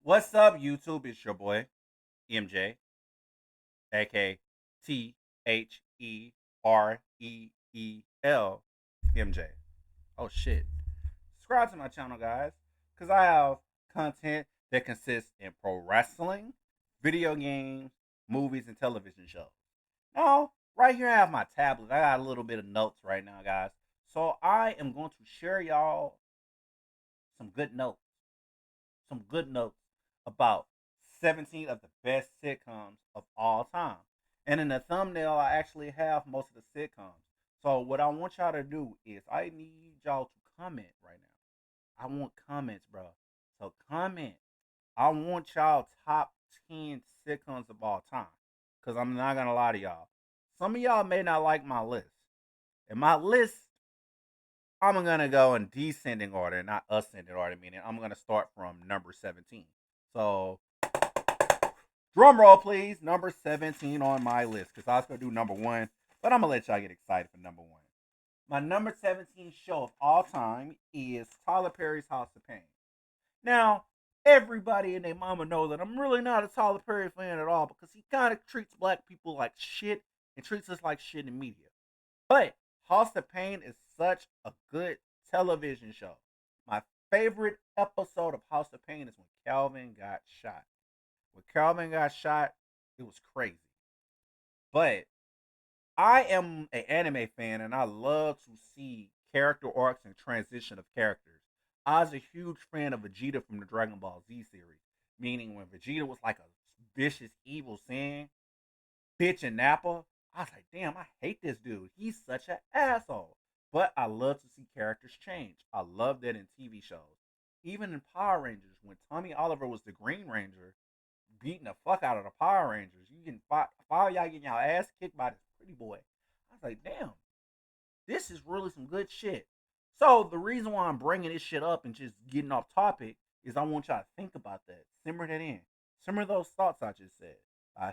What's up, YouTube? It's your boy, MJ, aka THEREEL, MJ. Oh shit. Subscribe to my channel, guys, because I have content that consists in pro wrestling, video games, movies, and television shows. Now, right here I have my tablet. I got a little bit of notes right now, guys. So I am going to share y'all some good notes about 17 of the best sitcoms of all time. And in the thumbnail, I actually have most of the sitcoms. So what I want y'all to do is I need y'all to comment right now. I want comments, bro. So comment. I want y'all top 10 sitcoms of all time. Because I'm not going to lie to y'all. Some of y'all may not like my list. And my list, I'm going to go in descending order, not ascending order, meaning I'm going to start from number 17. So, drum roll, please. Number 17 on my list, because I was going to do number one, but I'm going to let y'all get excited for number one. My number 17 show of all time is Tyler Perry's House of Pain. Now, everybody and their mama know that I'm really not a Tyler Perry fan at all, because he kind of treats black people like shit and treats us like shit in media. But House of Pain is such a good television show. My favorite episode of House of Pain is when Calvin got shot. When Calvin got shot, it was crazy. But I am an anime fan and I love to see character arcs and transition of characters. I was a huge fan of Vegeta from the Dragon Ball Z series, meaning when Vegeta was like a vicious evil Saiyan, bitch and Nappa, I was like, damn, I hate this dude. He's such an asshole. But I love to see characters change. I love that in TV shows. Even in Power Rangers, when Tommy Oliver was the Green Ranger, beating the fuck out of the Power Rangers, you getting five y'all getting y'all ass kicked by this pretty boy. I was like, damn, this is really some good shit. So the reason why I'm bringing this shit up and just getting off topic is I want y'all to think about that. Simmer that in. Simmer those thoughts I just said.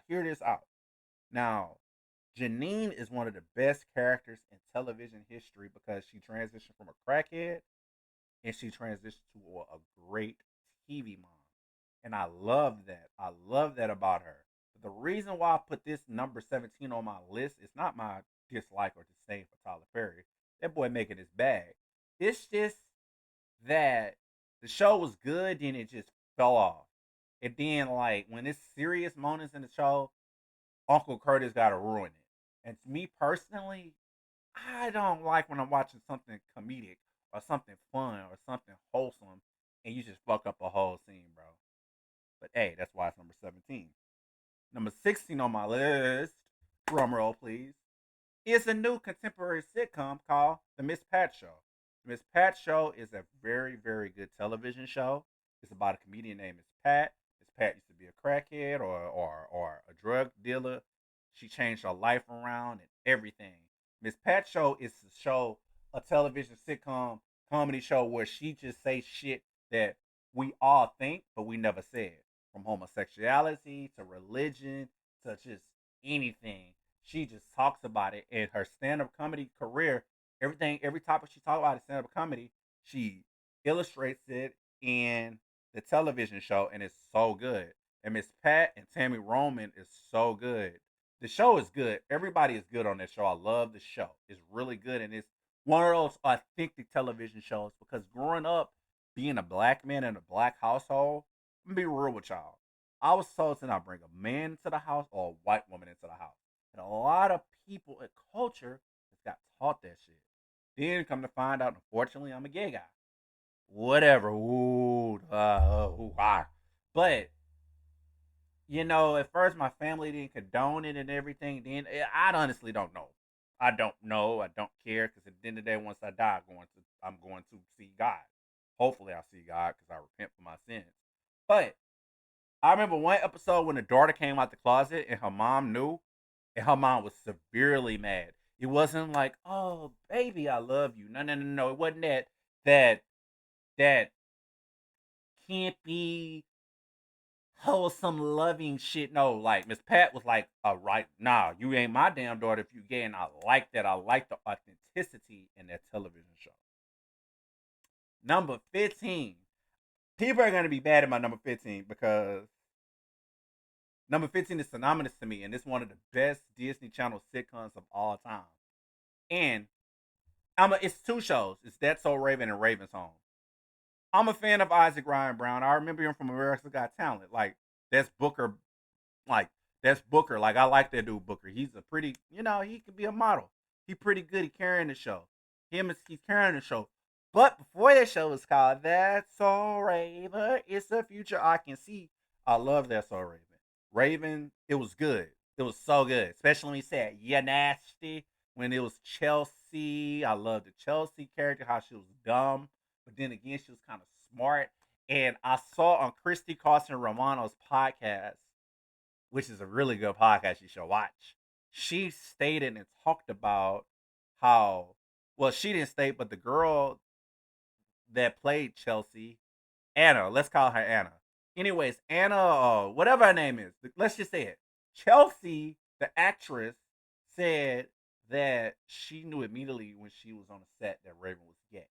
Hear this out. Now, Janine is one of the best characters in television history because she transitioned from a crackhead and she transitioned to a great TV mom. And I love that. I love that about her. But the reason why I put this number 17 on my list is not my dislike or disdain for Tyler Perry. That boy making his bag. It's just that the show was good, then it just fell off. And then, like, when it's serious moments in the show, Uncle Curtis got to ruin it. And to me personally, I don't like when I'm watching something comedic or something fun or something wholesome and you just fuck up a whole scene, bro. But hey, that's why it's number 17. Number 16 on my list, drum roll please, is a new contemporary sitcom called The Miss Pat Show. The Miss Pat Show is a very, very good television show. It's about a comedian named Miss Pat. Miss Pat used to be a crackhead or a drug dealer. She changed her life around and everything. Miss Pat Show is a television sitcom comedy show where she just says shit that we all think, but we never said. From homosexuality to religion to just anything. She just talks about it in her stand-up comedy career. Everything, every topic she talks about in stand-up comedy, she illustrates it in the television show, and it's so good. And Miss Pat and Tammy Roman is so good. The show is good. Everybody is good on this show. I love the show. It's really good, and it's one of those authentic television shows because growing up, being a black man in a black household, I'm gonna be real with y'all. I was told to not bring a man into the house or a white woman into the house. And a lot of people in culture has got taught that shit. Then come to find out, unfortunately, I'm a gay guy. Whatever. But at first my family didn't condone it and everything. Then I honestly don't know. I don't know. I don't care because at the end of the day, once I die, I'm going to see God. Hopefully, I see God because I repent for my sins. But I remember one episode when the daughter came out the closet and her mom knew, and her mom was severely mad. It wasn't like, "Oh, baby, I love you." No, no, no, no. It wasn't that that can't be wholesome, loving shit. No, like Miss Pat was like, "All right, nah, you ain't my damn daughter if you gay," and I like that. I like the authenticity in that television show. Number 15. People are gonna be mad at my number 15 because number 15 is synonymous to me, and it's one of the best Disney Channel sitcoms of all time. And it's two shows. It's That's So Raven and Raven's Home. I'm a fan of Isaac Ryan Brown. I remember him from America's Got Talent. That's Booker. Like that's Booker. Like I like that dude Booker. He's a pretty, he could be a model. He pretty good at carrying the show. He's carrying the show. But before that show was called That's So Raven, it's the future I can see. I love That's So Raven. Raven, it was good. It was so good. Especially when he said, "Yeah, nasty." When it was Chelsea, I loved the Chelsea character, how she was dumb, but then again, she was kind of smart. And I saw on Christy Carson Romano's podcast, which is a really good podcast you should watch. She stated and talked about how, well, she didn't state, but the girl that played Chelsea, Anna, let's call her Anna. Anyways, Anna, whatever her name is, let's just say it. Chelsea, the actress, said that she knew immediately when she was on the set that Raven was gay.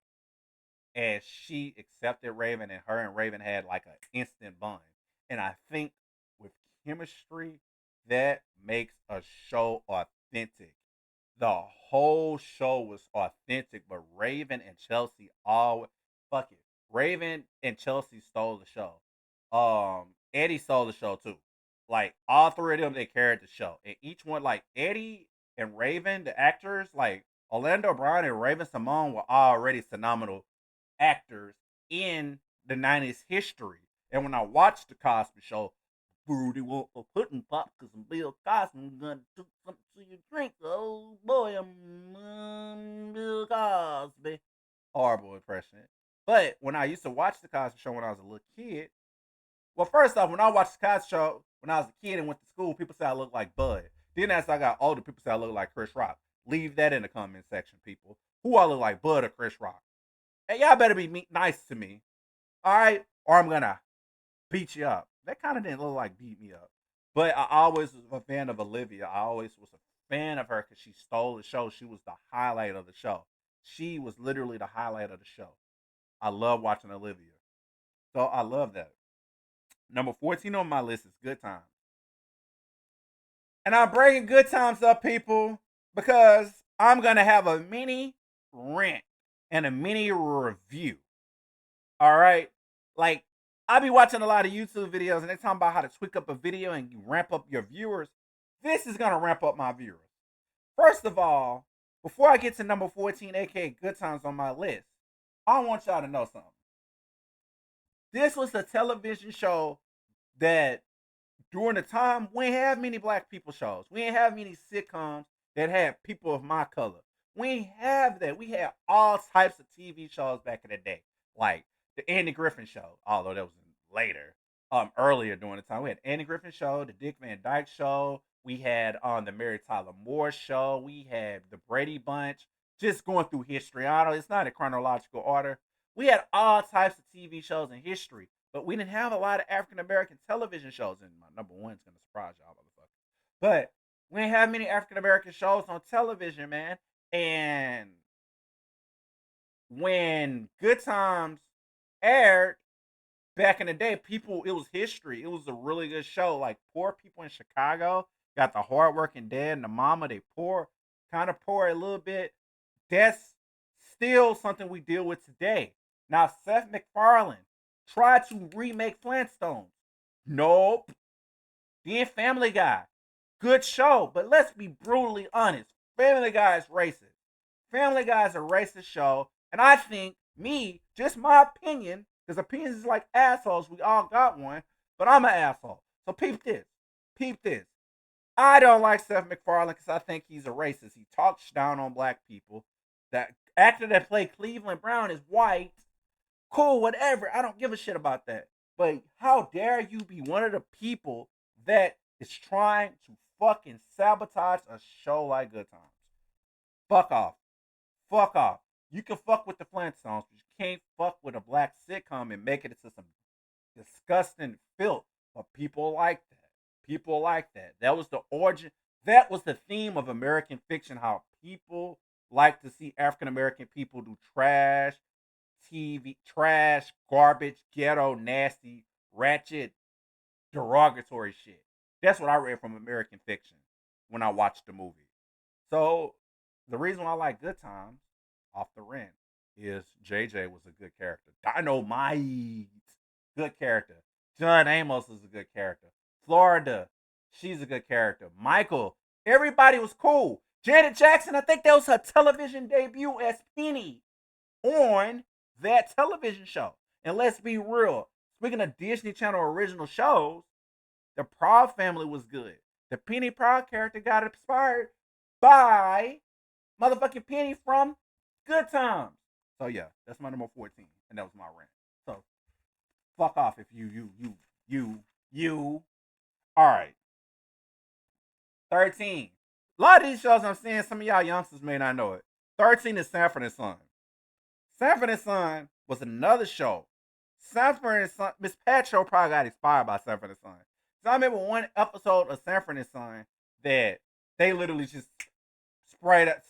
And she accepted Raven, and her and Raven had like an instant bond. And I think with chemistry, that makes a show authentic. The whole show was authentic, but Raven and Chelsea all fuck it. Raven and Chelsea stole the show. Eddie stole the show too. Like all three of them, they carried the show, and each one, like Eddie and Raven, the actors, like Orlando Brown and Raven Simone, were already phenomenal actors in the '90s history. And when I watched the Cosby Show, Booty want a pudding pop because I'm Bill Cosby gonna do something to your drink. Oh boy, I'm Bill Cosby. Horrible impression. But when I used to watch the Cosby Show when I was a little kid, well, first off, when I watched the Cosby Show when I was a kid and went to school, people said I looked like Bud. Then as I got older, people said I looked like Chris Rock. Leave that in the comment section, people. Who I look like, Bud or Chris Rock? Hey, y'all better be nice to me, all right? Or I'm gonna beat you up. That kind of didn't look like beat me up. But I always was a fan of Olivia. I always was a fan of her because she stole the show. She was the highlight of the show. She was literally the highlight of the show. I love watching Olivia. So I love that. Number 14 on my list is Good Times. And I'm bringing Good Times up, people, because I'm going to have a mini rant and a mini review. All right? Like, I be watching a lot of YouTube videos and they're talking about how to tweak up a video and you ramp up your viewers. This is going to ramp up my viewers. First of all, before I get to number 14, aka Good Times on my list, I want y'all to know something. This was a television show that during the time we ain't have many black people shows. We ain't have many sitcoms that had people of my color. We ain't have that. We had all types of TV shows back in the day. Like the Andy Griffin Show, although that was later, earlier during the time. We had Andy Griffin Show, the Dick Van Dyke Show. We had the Mary Tyler Moore Show. We had the Brady Bunch. Just going through history. I don't. It's not in chronological order. We had all types of TV shows in history, but we didn't have a lot of African American television shows. And my number one's gonna surprise y'all, motherfucker. But we didn't have many African American shows on television, man. And when Good Times aired back in the day, people, it was history. It was a really good show. Like poor people in Chicago got the hardworking dad and the mama. They poor, kind of poor a little bit. That's still something we deal with today. Now, Seth MacFarlane tried to remake Flintstones. Nope. Then Family Guy. Good show, but let's be brutally honest. Family Guy is racist. Family Guy is a racist show, and I think, just my opinion, because opinions is like assholes, we all got one, but I'm an asshole. So peep this. Peep this. I don't like Seth MacFarlane because I think he's a racist. He talks down on black people. That actor that played Cleveland Brown is white. Cool, whatever. I don't give a shit about that. But how dare you be one of the people that is trying to fucking sabotage a show like Good Times? Fuck off. Fuck off. You can fuck with the Flintstones, but you can't fuck with a black sitcom and make it into some disgusting filth. But people like that. People like that. That was the origin. That was the theme of American fiction, how people like to see African American people do trash TV, trash, garbage, ghetto, nasty, ratchet, derogatory shit. That's what I read from American fiction when I watched the movie. So the reason why I like Good Times off the rent is JJ was a good character. Dynamite, good character. John Amos is a good character. Florida, she's a good character. Michael, everybody was cool. Janet Jackson, I think that was her television debut as Penny on that television show. And let's be real, speaking of Disney Channel original shows, the Proud Family was good. The Penny Proud character got inspired by motherfucking Penny from Good Times. So yeah, that's my number 14, and that was my rant. So fuck off if you. All right, 13. A lot of these shows I'm seeing, some of y'all youngsters may not know it. 13 is Sanford and Son. Sanford and Son was another show. Sanford and Son, Miss Pat Show probably got inspired by Sanford and Son. So I remember one episode of Sanford and Son that they literally just sprayed it,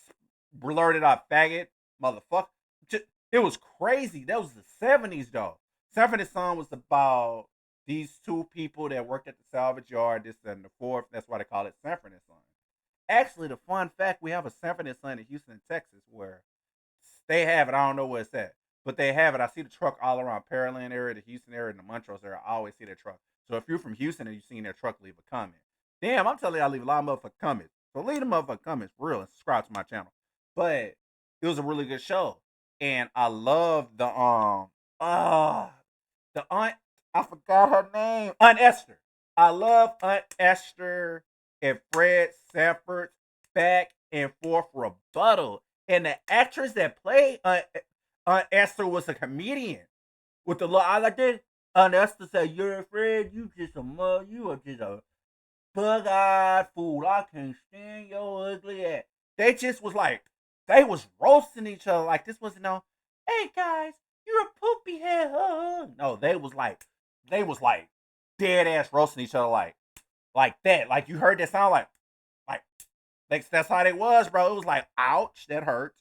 blurted out faggot, motherfucker. It was crazy. That was the 70s though. Sanford and Son was about these two people that worked at the salvage yard, this and the fourth. That's why they call it Sanford and Son. Actually, the fun fact, we have a Sanford and Son in Houston, Texas, where they have it. I don't know where it's at, but they have it. I see the truck all around Pearland area, the Houston area, and the Montrose area. I always see their truck. So if you're from Houston and you've seen their truck, leave a comment. Damn, I'm telling you, I leave a lot of motherfucking comments. So leave the motherfucking comments for real and subscribe to my channel. But it was a really good show. And I love the aunt, I forgot her name. Aunt Esther. I love Aunt Esther and Fred Sanford's back and forth rebuttal. And the actress that played Aunt Esther was a comedian. With the I like this. Aunt Esther said, "You're afraid you just a mother, you are just a bug-eyed fool. I can't stand your ugly ass." They just was like, they was roasting each other. Like this wasn't no, "Hey guys, you're a poopy head." No, they was like dead ass roasting each other like that. Like you heard that sound like that's how it was, bro. It was like, ouch, that hurts.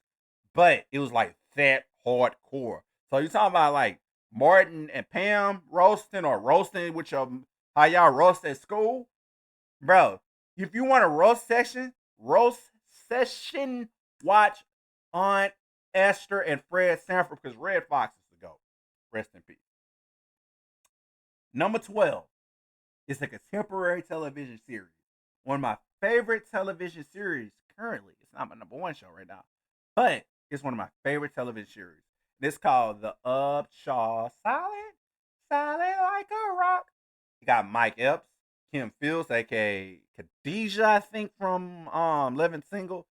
But it was like that hardcore. So you talking about like Martin and Pam roasting with your how y'all roast at school, bro. If you want a roast session, watch Aunt Esther and Fred Sanford because Red Fox is the GOAT. Rest in peace. Number 12 is a contemporary television series. One of my favorite television series currently. It's not my number one show right now, but it's one of my favorite television series. It's called The Upshaw. Solid like a rock. You got Mike Epps, Kim Fields, aka Khadijah, I think from Living Single.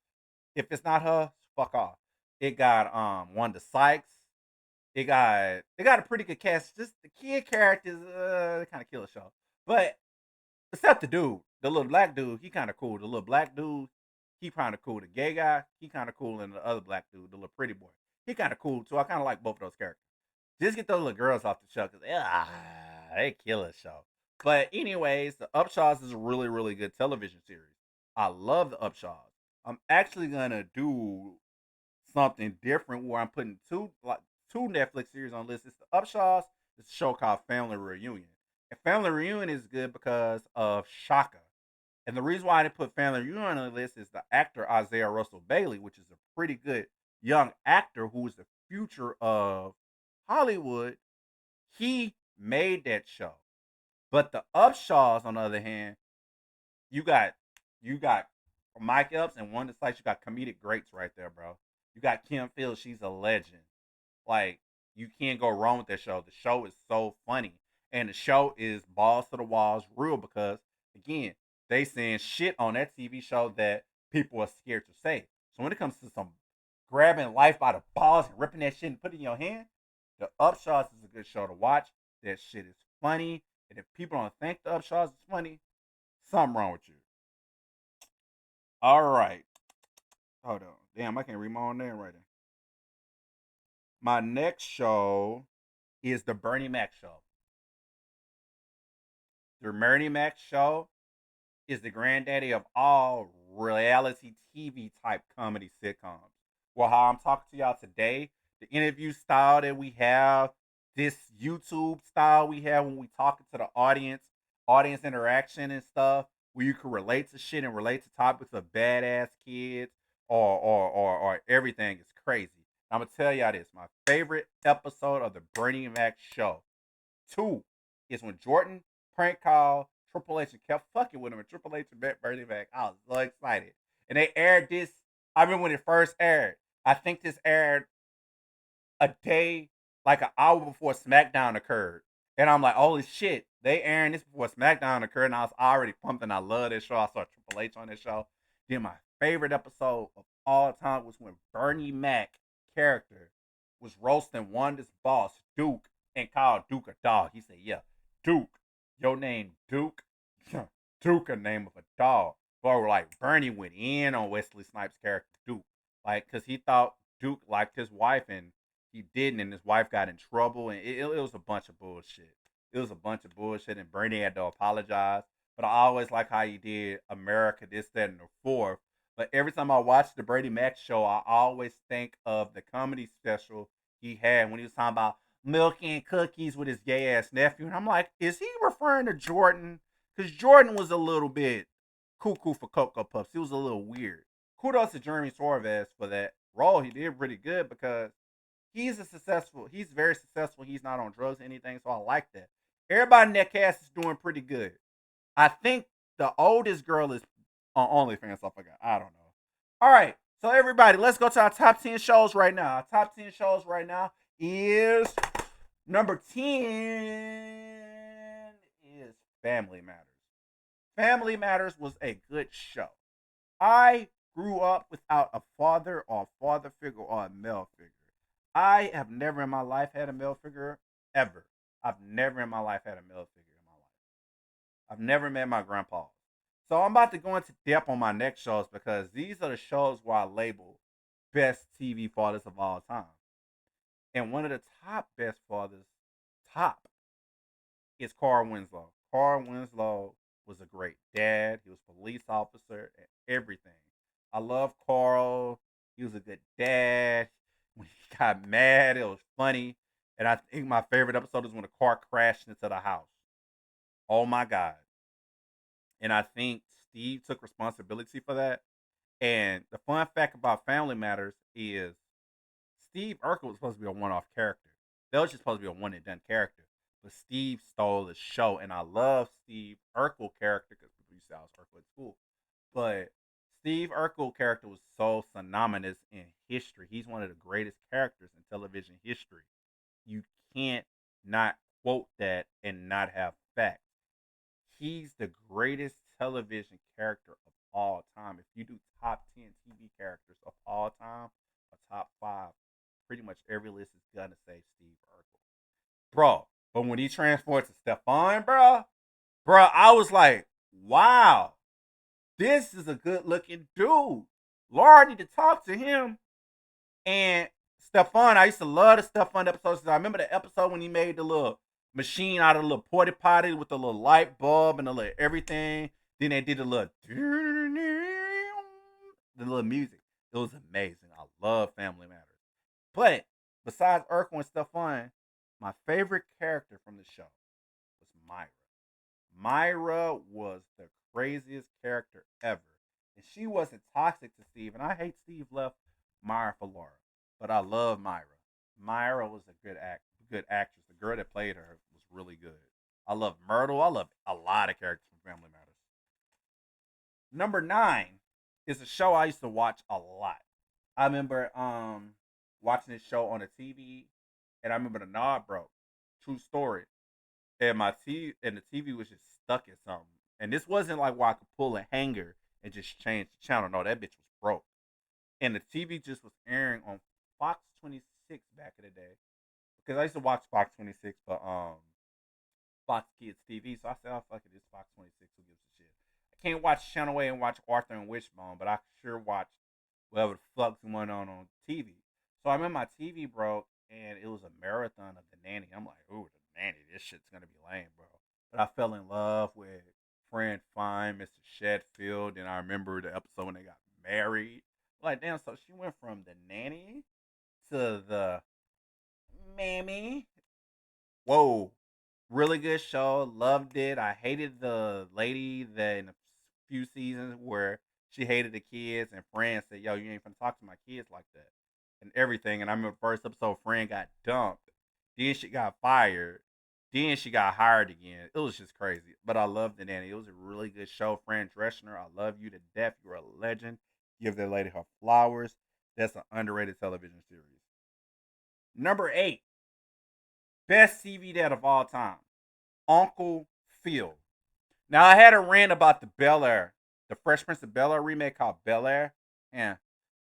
If it's not her, fuck off. It got Wanda Sykes. It got a pretty good cast. Just the kid characters, kind of kill the show. But except the dude, the little black dude, he kind of cool. The little black dude, he kind of cool. The gay guy, he kind of cool, and the other black dude, the little pretty boy, he kind of cool too. I kind of like both of those characters. Just get those little girls off the show because they kill the show. But anyways, the Upshaws is a really really good television series. I love the Upshaws. I'm actually gonna do something different where I'm putting two Netflix series on the list. It's the Upshaws. It's a show called Family Reunion. And Family Reunion is good because of Shaka. And the reason why I didn't put Family Reunion on the list is the actor Isaiah Russell Bailey, which is a pretty good young actor who is the future of Hollywood. He made that show. But the Upshaws, on the other hand, you got you got Mike Epps and one of the sites, you got comedic greats right there, bro. You got Kim Fields, she's a legend. Like, you can't go wrong with that show. The show is so funny. And the show is balls to the walls real because, again, they saying shit on that TV show that people are scared to say. So when it comes to some grabbing life by the balls and ripping that shit and putting it in your hand, the Upshaws is a good show to watch. That shit is funny. And if people don't think the Upshaws is funny, something wrong with you. All right. Hold on. Damn, I can't read my own name right there. My next show is the Bernie Mac Show. The Bernie Mac Show is the granddaddy of all reality TV type comedy sitcoms. Well, how I'm talking to y'all today, the interview style that we have, this YouTube style we have when we talking to the audience interaction and stuff, where you can relate to shit and relate to topics of badass kids or everything is crazy. I'm gonna tell y'all this: my favorite episode of the Bernie Mac show two is when Jordan prank called Triple H and kept fucking with him, and Triple H met Bernie Mac. I was so excited, and they aired this. I remember when it first aired. I think this aired a day, like an hour before SmackDown occurred. And I'm like, holy shit, they airing this before SmackDown occurred, and I was already pumped, and I love this show. I saw Triple H on this show. Then my favorite episode of all time was when Bernie Mac character was roasting Wanda's boss, Duke, and called Duke a dog. He said, yeah, Duke, your name Duke? Duke a name of a dog. But like Bernie went in on Wesley Snipes' character, Duke. Like, cause he thought Duke liked his wife, and he didn't, and his wife got in trouble, and it was a bunch of bullshit. It was a bunch of bullshit, and Bernie had to apologize. But I always like how he did America, this, that, and the fourth. But every time I watch the Brady Mac show, I always think of the comedy special he had when he was talking about milk and cookies with his gay ass nephew. And I'm like, is he referring to Jordan? Because Jordan was a little bit cuckoo for Cocoa Puffs. He was a little weird. Kudos to Jeremy Torres for that role. He did pretty good because he's very successful. He's not on drugs or anything, so I like that. Everybody in that cast is doing pretty good. I think the oldest girl is on OnlyFans. I forgot. I don't know. All right, so everybody, let's go to our top 10 shows right now. Our top 10 shows right now is number 10 is Family Matters. Family Matters was a good show. I grew up without a father or a father figure or a male figure. I have never in my life had a male figure ever. I've never in my life had a male figure in my life. I've never met my grandpa. So I'm about to go into depth on my next shows because these are the shows where I label best TV fathers of all time. And one of the top best fathers, top, is Carl Winslow. Carl Winslow was a great dad. He was a police officer and everything. I love Carl. He was a good dad. When he got mad, it was funny. And I think my favorite episode is when the car crashed into the house. Oh my God. And I think Steve took responsibility for that. And the fun fact about Family Matters is Steve Urkel was supposed to be a one-off character. That was just supposed to be a one and done character. But Steve stole the show, and I love Steve Urkel character because people used to say I was Urkel at school. But Steve Urkel character was so synonymous in history. He's one of the greatest characters in television history. You can't not quote that and not have facts. He's the greatest television character of all time. If you do top 10 TV characters of all time, or top five, pretty much every list is gonna say Steve Urkel, bro. But when he transformed to Stefan, bro, I was like, wow, this is a good looking dude. Laura need to talk to him. And Stefan, I used to love the Stefan episodes. I remember the episode when he made the little machine out of the little porta potty with the little light bulb and the little everything. Then they did the little music. It was amazing. I love Family Matters. But besides Urkel and Stefan, my favorite character from the show was Myra. Myra was the craziest character ever. And she wasn't toxic to Steve. And I hate Steve left Myra for Laura. But I love Myra. Myra was a good actress. The girl that played her was really good. I love Myrtle. I love a lot of characters from Family Matters. Number 9 is a show I used to watch a lot. I remember watching this show on the TV, and I remember the knob broke. True story. And the TV was just stuck at something. And this wasn't like where I could pull a hanger and just change the channel. No, that bitch was broke. And the TV just was airing on Fox 26 back in the day. Because I used to watch Fox 26 for Fox Kids TV. So I said, oh fuck it, it's Fox 26, who gives a shit. I can't watch Channel A and watch Arthur and Wishbone, but I sure watch whatever the fuck's going on TV. So I remember my TV broke and it was a marathon of The Nanny. I'm like, ooh, The Nanny, this shit's gonna be lame, bro. But I fell in love with Fran Fine, Mr. Shedfield, and I remember the episode when they got married. Like, damn, so she went from The Nanny to the Mammy. Whoa. Really good show. Loved it. I hated the lady that in a few seasons where she hated the kids and Fran said, yo, you ain't finna talk to my kids like that. And everything. And I remember first episode, Fran got dumped. Then she got fired. Then she got hired again. It was just crazy. But I loved it, Annie. It was a really good show. Fran Drescher, I love you to death. You're a legend. Give that lady her flowers. That's an underrated television series. Number 8, best TV dad of all time, Uncle Phil. Now I had a rant about the Bel Air, the Fresh Prince of Bel Air remake called Bel Air. Yeah,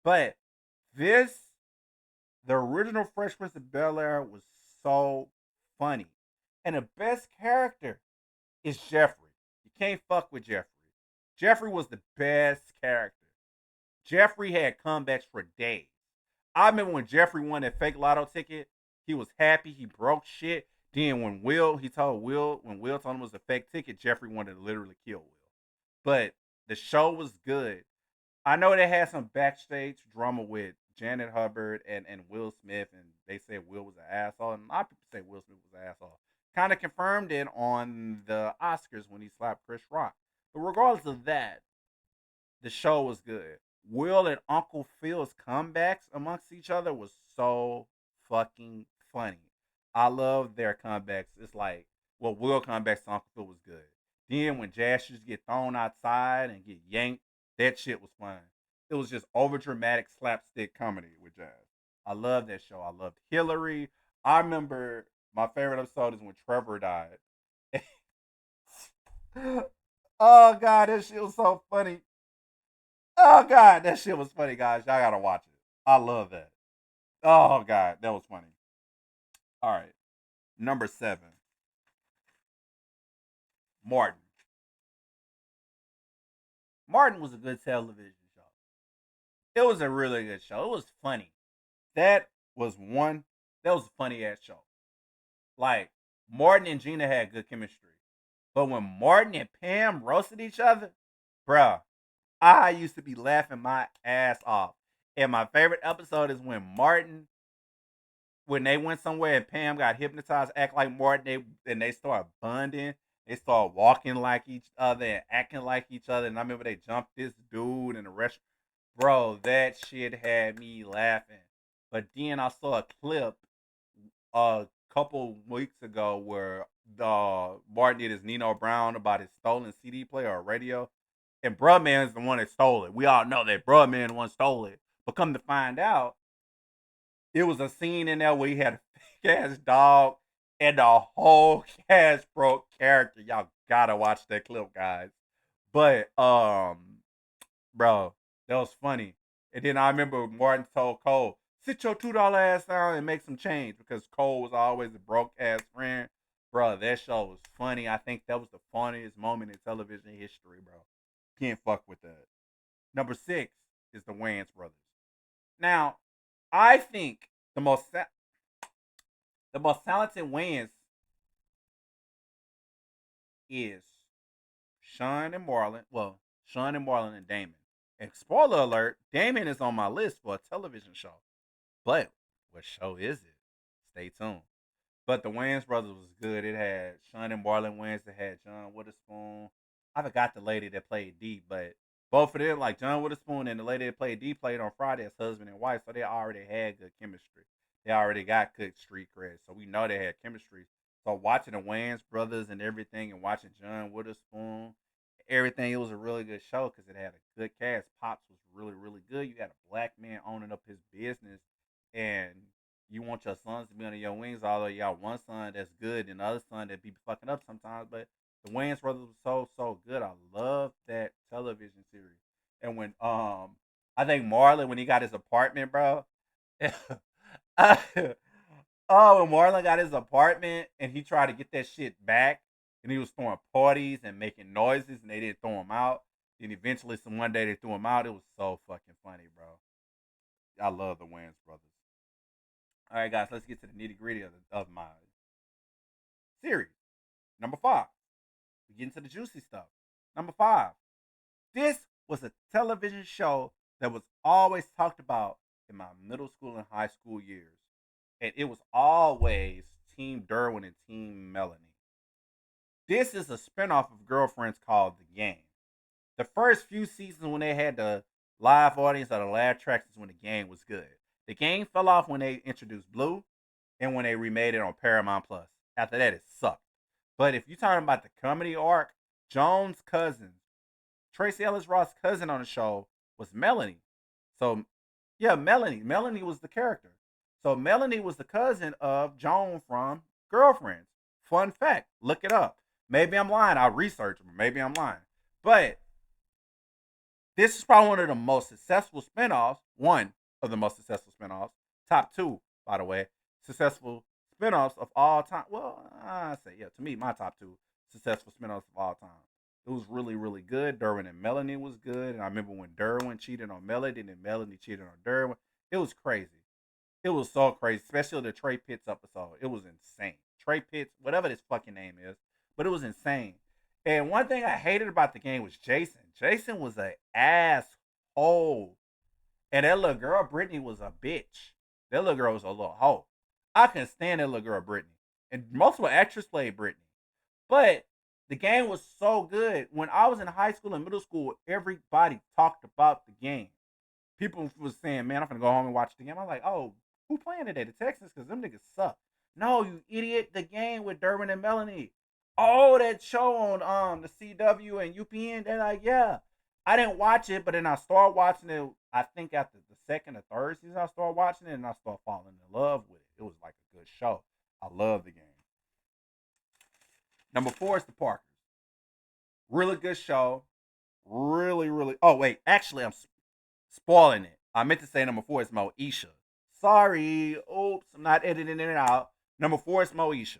but this, the original Fresh Prince of Bel Air was so funny, and the best character is Jeffrey. You can't fuck with Jeffrey. Jeffrey was the best character. Jeffrey had comebacks for days. I remember when Jeffrey won that fake lotto ticket, he was happy, he broke shit. Then when Will told him it was a fake ticket, Jeffrey wanted to literally kill Will. But the show was good. I know they had some backstage drama with Janet Hubbard and Will Smith, and they said Will was an asshole, and a lot of people say Will Smith was an asshole. Kind of confirmed it on the Oscars when he slapped Chris Rock. But regardless of that, the show was good. Will and Uncle Phil's comebacks amongst each other was so fucking funny. I love their comebacks. It's like, well, Will comebacks to Uncle Phil was good. Then when Jazz used to get thrown outside and get yanked, that shit was fun. It was just over dramatic slapstick comedy with Jazz. I love that show. I loved Hillary. I remember my favorite episode is when Trevor died. Oh god, that shit was so funny. Oh god, that shit was funny, guys. Y'all gotta watch it. I love that. Oh god, that was funny. All right, number 7, Martin. Martin was a good television show. It was a really good show. It was funny. That was one. That was a funny ass show. Like Martin and Gina had good chemistry, but when Martin and Pam roasted each other, bruh, I used to be laughing my ass off. And my favorite episode is when they went somewhere and Pam got hypnotized, act like Martin, they start bonding. They start walking like each other and acting like each other. And I remember they jumped this dude in the restaurant. Bro, that shit had me laughing. But then I saw a clip a couple weeks ago where the Martin did his Nino Brown about his stolen CD player or radio. And Bruh Man is the one that stole it. We all know that Bruh Man one stole it. But come to find out, it was a scene in there where he had a fake ass dog and the whole cast broke character. Y'all gotta watch that clip, guys. But bro, that was funny. And then I remember Martin told Cole, sit your $2 ass down and make some change because Cole was always a broke ass friend. Bro, that show was funny. I think that was the funniest moment in television history, bro. Can't fuck with that. Number 6 is the Wayans brothers. Now, I think the most talented Wayans is Sean and Marlon. Well, Sean and Marlon and Damon. And spoiler alert, Damon is on my list for a television show. But what show is it? Stay tuned. But the Wayans brothers was good. It had Sean and Marlon Wayans. It had John Witherspoon. I forgot the lady that played D, but both of them, like John Witherspoon and the lady that played D, played on Friday as husband and wife. So they already had good chemistry. They already got good street cred. So we know they had chemistry. So watching the Wayans brothers and everything and watching John Witherspoon, everything, it was a really good show because it had a good cast. Pops was really, really good. You had a black man owning up his business and you want your sons to be under your wings, although you got one son that's good and the other son that be fucking up sometimes. But the Wayans brothers was so good. I love that television series. And when I think Marlon when he got his apartment, bro. Oh, when Marlon got his apartment and he tried to get that shit back, and he was throwing parties and making noises, and they didn't throw him out. Then eventually, some one day they threw him out. It was so fucking funny, bro. I love the Wayans brothers. All right, guys, let's get to the nitty gritty of my series. Number 5, we get into the juicy stuff. Number 5, this was a television show that was always talked about in my middle school and high school years. and it was always Team Derwin and Team Melanie. This is a spinoff of Girlfriends called The Game. The first few seasons when they had the live audience or the live attractions when the game was good. The game fell off when they introduced Blue and when they remade it on Paramount Plus. After that, it sucked. But if you're talking about the comedy arc, Joan's cousin, Tracy Ellis Ross' cousin on the show was Melanie. So yeah, Melanie. Melanie was the character. So Melanie was the cousin of Joan from Girlfriends. Fun fact. Look it up. Maybe I'm lying. I'll research them. Maybe I'm lying. But this is probably one of the most successful spinoffs. One of the most successful spinoffs. Top two, by the way, successful spinoffs of all time. Well, I say, yeah, to me, my top two successful spinoffs of all time. It was really, really good. Derwin and Melanie was good. And I remember when Derwin cheated on Melanie and then Melanie cheated on Derwin. It was crazy. It was so crazy, especially the Trey Pitts episode. It was insane. Trey Pitts, whatever this fucking name is, but it was insane. And one thing I hated about the game was Jason. Jason was an asshole. And that little girl, Brittany, was a bitch. That little girl was a little hoe. I couldn't stand that little girl, Brittany. And multiple actors played Brittany. But the game was so good. When I was in high school and middle school, everybody talked about the game. People was saying, man, I'm going to go home and watch the game. I'm like, oh, who playing today? The Texans? Because them niggas suck. No, you idiot. The game with Derwin and Melanie. Oh, that show on the CW and UPN. They're like, yeah. I didn't watch it, but then I started watching it. I think after the second or third season, I started watching it, and I started falling in love with it. It was like a good show. I love the game. Number 4 is The Parkers. Really good show. Really, really. Oh wait, actually, I'm spoiling it. I meant to say number 4 is Moesha. Sorry. Oops, I'm not editing it out. Number 4 is Moesha.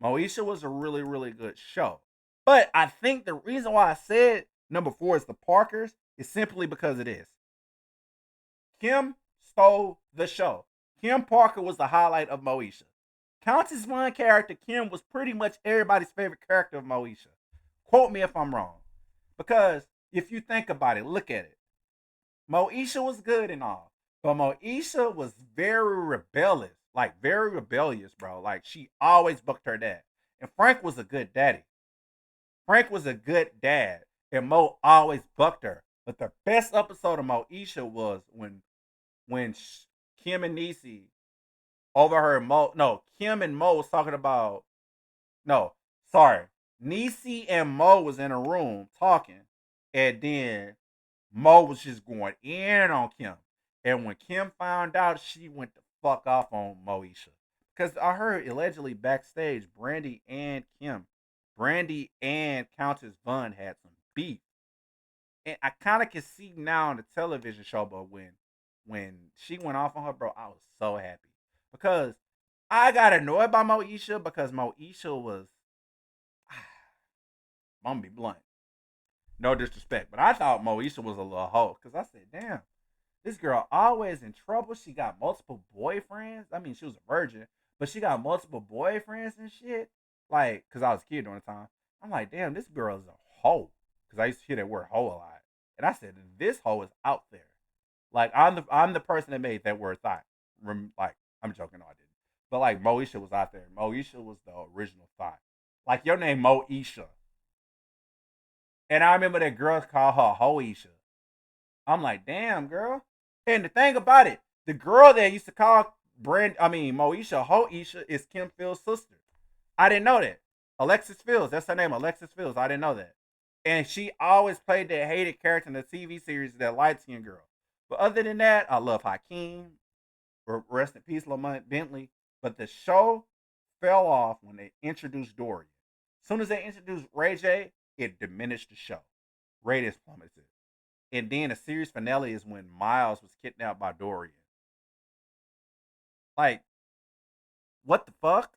Moesha was a really, really good show. But I think the reason why I said number 4 is The Parkers is simply because it is. Kim stole the show. Kim Parker was the highlight of Moesha. Countess Vaughn character Kim was pretty much everybody's favorite character of Moesha. Quote me if I'm wrong. Because if you think about it, look at it. Moesha was good and all. But Moesha was very rebellious. Like, very rebellious, bro. Like, she always bucked her dad. And Frank was a good daddy. Frank was a good dad. And Mo always bucked her. But the best episode of Moesha was when Kim and Niecy overheard Mo. No, Kim and Mo was talking about. No, sorry. Niecy and Mo was in a room talking. And then Mo was just going in on Kim. And when Kim found out, she went the fuck off on Moesha. Because I heard allegedly backstage, Brandy and Countess Vaughn had some beef. And I kind of can see now on the television show, but when she went off on her, bro, I was so happy. Because I got annoyed by Moesha because Moesha was, I'm gonna be blunt. No disrespect, but I thought Moesha was a little hoe. Because I said, damn, this girl always in trouble. She got multiple boyfriends. I mean, she was a virgin, but she got multiple boyfriends and shit. Like, because I was a kid during the time. I'm like, damn, this girl is a hoe. Because I used to hear that word hoe a lot. And I said, this hoe is out there. Like, I'm the person that made that word thought. Like, I'm joking, no, I didn't. But like, Moesha was out there. Moesha was the original thought. Like, your name Moesha. And I remember that girl called her Hoesha. I'm like, damn, girl. And the thing about it, the girl that used to call Moesha Hoesha is Kim Phil's sister. I didn't know that. Alexis Fields, that's her name, Alexis Fields. I didn't know that. And she always played that hated character in the TV series, that light skinned girl. But other than that, I love Hakeem. Rest in peace, Lamont Bentley. But the show fell off when they introduced Dorian. As soon as they introduced Ray J, it diminished the show. Ratings plummeted. And then the series finale is when Miles was kidnapped by Dorian. Like, what the fuck?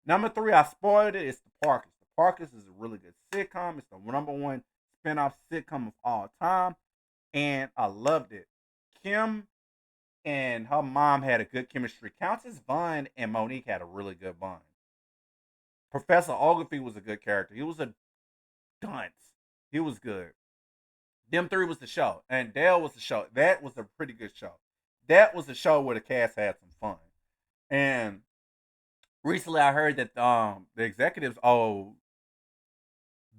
Number 3, I spoiled it. It's The Parkers. The Parkers is a really good sitcom. It's the number 1 spinoff sitcom of all time. And I loved it. Kim and her mom had a good chemistry. Countess Vaughn and Monique had a really good bond. Professor Ogilvy was a good character. He was a dunce. He was good. Them 3 was the show. And Dale was the show. That was a pretty good show. That was the show where the cast had some fun. And recently, I heard that the executives owe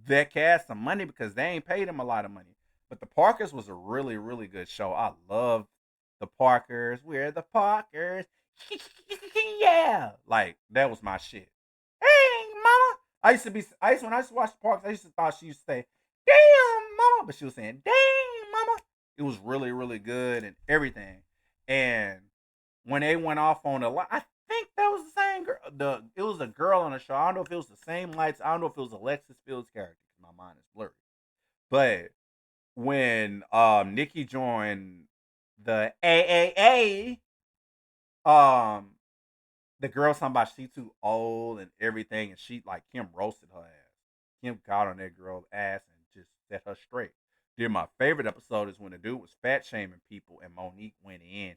that cast some money because they ain't paid him a lot of money. But the Parkers was a really, really good show. I love the Parkers. We're the Parkers. Yeah. Like, that was my shit. Hey, mama. When I used to watch the Parkers, I used to thought she used to say, damn, mama. But she was saying, dang, mama. It was really, really good and everything. And when they went off on the, I think that was the same girl. It was a girl on the show. I don't know if it was the same lights. I don't know if it was Alexis Fields' character. My mind is blurry. But when Nikki joined the AAA, um, the girl talking about she too old and everything, and she like Kim roasted her ass. Kim got on that girl's ass and just set her straight. Then my favorite episode is when the dude was fat shaming people and Monique went in.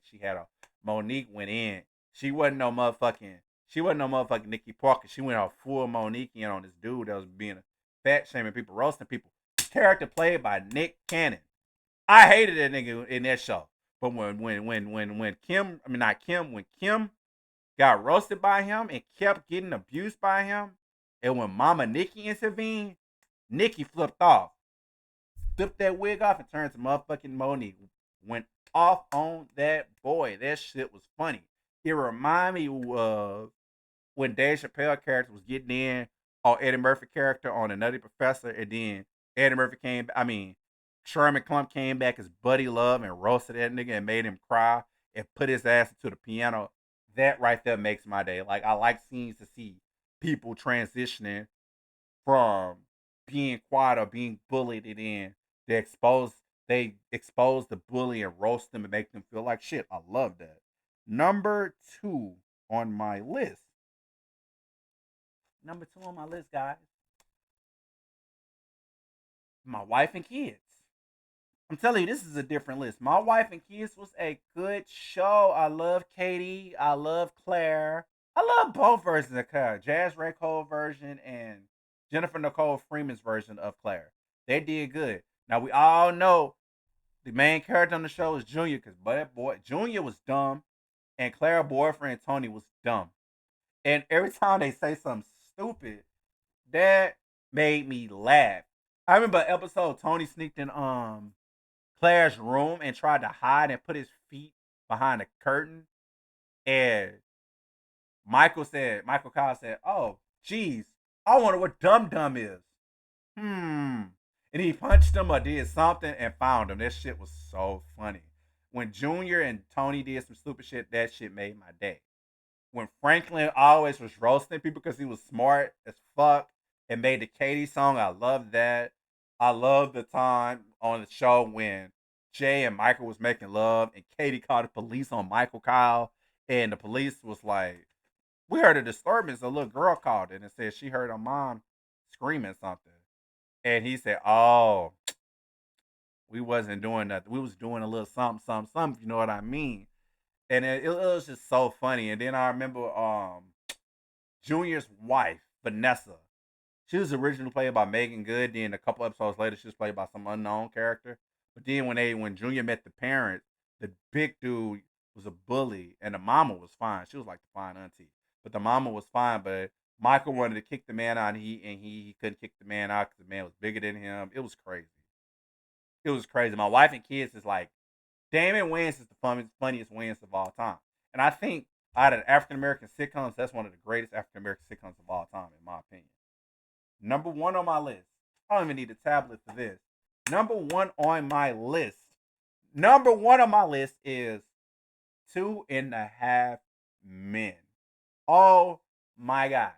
Monique went in. She wasn't no motherfucking Nikki Parker. She went out full Monique in on this dude that was being a fat shaming people, roasting people. His character played by Nick Cannon. I hated that nigga in that show. But when Kim, I mean not Kim, when Kim got roasted by him and kept getting abused by him, and when Mama Nikki intervened, Nikki flipped off. Flipped that wig off and turned to motherfucking Monique. Went off on that boy. That shit was funny. It reminded me of when Dave Chappelle character was getting in on Eddie Murphy character on the Nutty Professor, and then Eddie Murphy Sherman Klump came back as Buddy Love and roasted that nigga and made him cry and put his ass into the piano. That right there makes my day. Like, I like scenes to see people transitioning from being quiet or being bullied, and then they expose the bully and roast them and make them feel like shit. I love that. Number two on my list. Number two on my list, guys. My wife and kids. I'm telling you, this is a different list. My Wife and Kids was a good show. I love Katie. I love Claire. I love both versions of Claire. Jazz Ray Cole version and Jennifer Nicole Freeman's version of Claire. They did good. Now we all know the main character on the show is Junior because boy Junior was dumb and Claire's boyfriend Tony was dumb. And every time they say something stupid, that made me laugh. I remember an episode Tony sneaked in Claire's room and tried to hide and put his feet behind a curtain. And Michael Kyle said, "Oh, geez, I wonder what Dum Dum is." And he punched him or did something and found him. That shit was so funny. When Junior and Tony did some stupid shit, that shit made my day. When Franklin always was roasting people because he was smart as fuck and made the Katie song, I love that. I love the time on the show when Jay and Michael was making love and Katie called the police on Michael Kyle, and the police was like, "We heard a disturbance." A little girl called it and said she heard her mom screaming something. And he said, "Oh, we wasn't doing nothing. We was doing a little something, something, something, if you know what I mean." And it was just so funny. And then I remember Junior's wife, Vanessa. She was originally played by Megan Good. Then a couple episodes later, she was played by some unknown character. But then when Junior met the parents, the big dude was a bully, and the mama was fine. She was like the fine auntie, but the mama was fine. But Michael wanted to kick the man out, and he couldn't kick the man out because the man was bigger than him. It was crazy. It was crazy. My Wife and Kids is like Damon Wayans is the funniest Wayans of all time, and I think out of African American sitcoms, that's one of the greatest African American sitcoms of all time, in my opinion. Number one on my list. I don't even need a tablet for this. Number one on my list. Number one on my list is Two and a Half Men. Oh my God.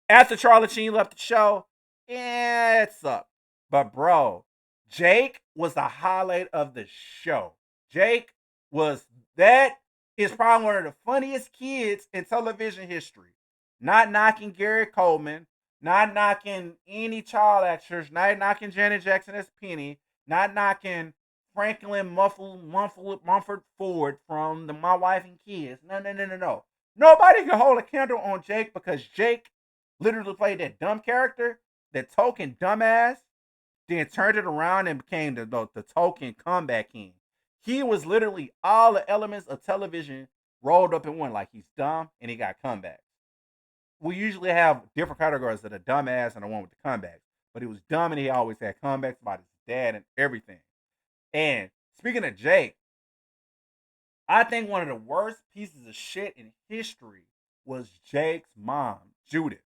After Charlie Sheen left the show, yeah, it sucked. But bro, Jake was the highlight of the show. Jake was that is probably one of the funniest kids in television history. Not knocking Gary Coleman, not knocking any child actors, not knocking Janet Jackson as Penny, not knocking Franklin Mumford Ford from My Wife and Kids. No, no, no, no, no. Nobody can hold a candle on Jake because Jake literally played that dumb character, that token dumbass, then turned it around and became the token comeback king. He was literally all the elements of television rolled up in one. Like he's dumb and he got comebacks. We usually have different categories that are dumbass and the one with the comebacks. But he was dumb and he always had comebacks about his dad and everything. And speaking of Jake, I think one of the worst pieces of shit in history was Jake's mom, Judith.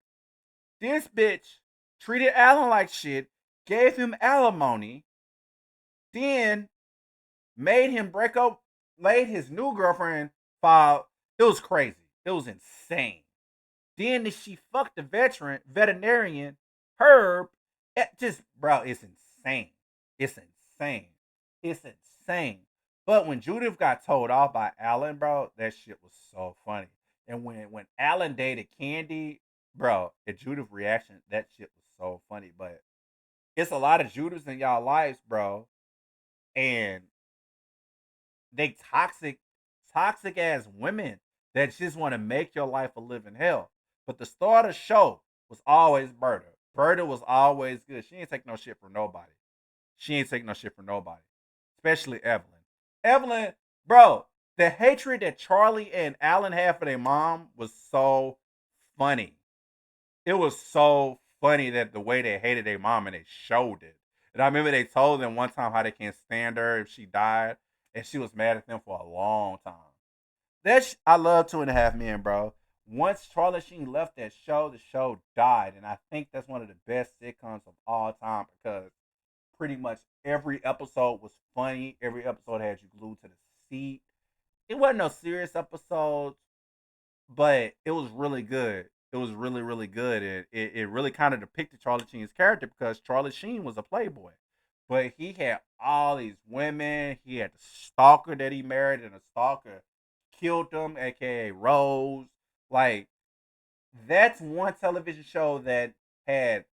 This bitch treated Alan like shit, gave him alimony, then made him break up, made his new girlfriend file. It was crazy. It was insane. Then she fucked the veterinarian, Herb. Just, bro, it's insane. It's insane. It's insane. But when Judith got told off by Alan, bro, that shit was so funny. And when Alan dated Candy, bro, the Judith reaction, that shit was so funny. But it's a lot of Judiths in y'all lives, bro. And they toxic ass women that just want to make your life a living hell. But the star of the show was always Berta. Berta was always good. She ain't take no shit from nobody. She ain't take no shit from nobody. Especially Evelyn. Evelyn, bro, the hatred that Charlie and Alan had for their mom was so funny. It was so funny that the way they hated their mom and they showed it. And I remember they told them one time how they can't stand her if she died, and she was mad at them for a long time. I love Two and a Half Men, bro. Once Charlie Sheen left that show, the show died, and I think that's one of the best sitcoms of all time because pretty much every episode was funny. Every episode had you glued to the seat. It wasn't no serious episodes, but it was really good. It was really, really good. It really kind of depicted Charlie Sheen's character because Charlie Sheen was a playboy. But he had all these women. He had the stalker that he married, and the stalker killed him, aka Rose. Like, that's one television show that had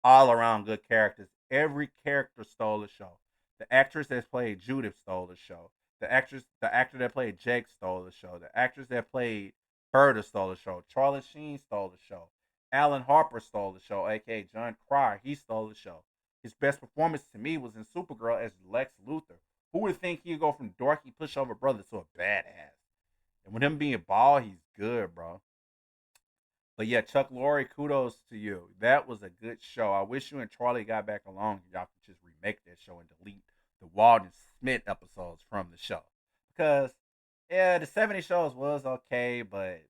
all around good characters. Every character stole the show. The actress that played Judith stole the show. The actor that played Jake stole the show. The actress that played Berta stole the show. Charlie Sheen stole the show. Alan Harper stole the show, aka John Cryer. He stole the show. His best performance to me was in Supergirl as Lex Luthor. Who would think he'd go from dorky pushover brother to a badass? And with him being bald, he's good, bro. But yeah, Chuck Lorre, kudos to you. That was a good show. I wish you and Charlie got back along. Y'all could just remake that show and delete the Walden Smith episodes from the show. Because, yeah, the 70 shows was okay, but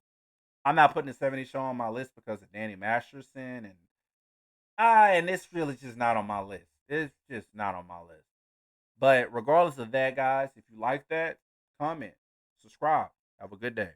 I'm not putting the 70 show on my list because of Danny Masterson. And it's really just not on my list. It's just not on my list. But regardless of that, guys, if you like that, comment, subscribe. Have a good day.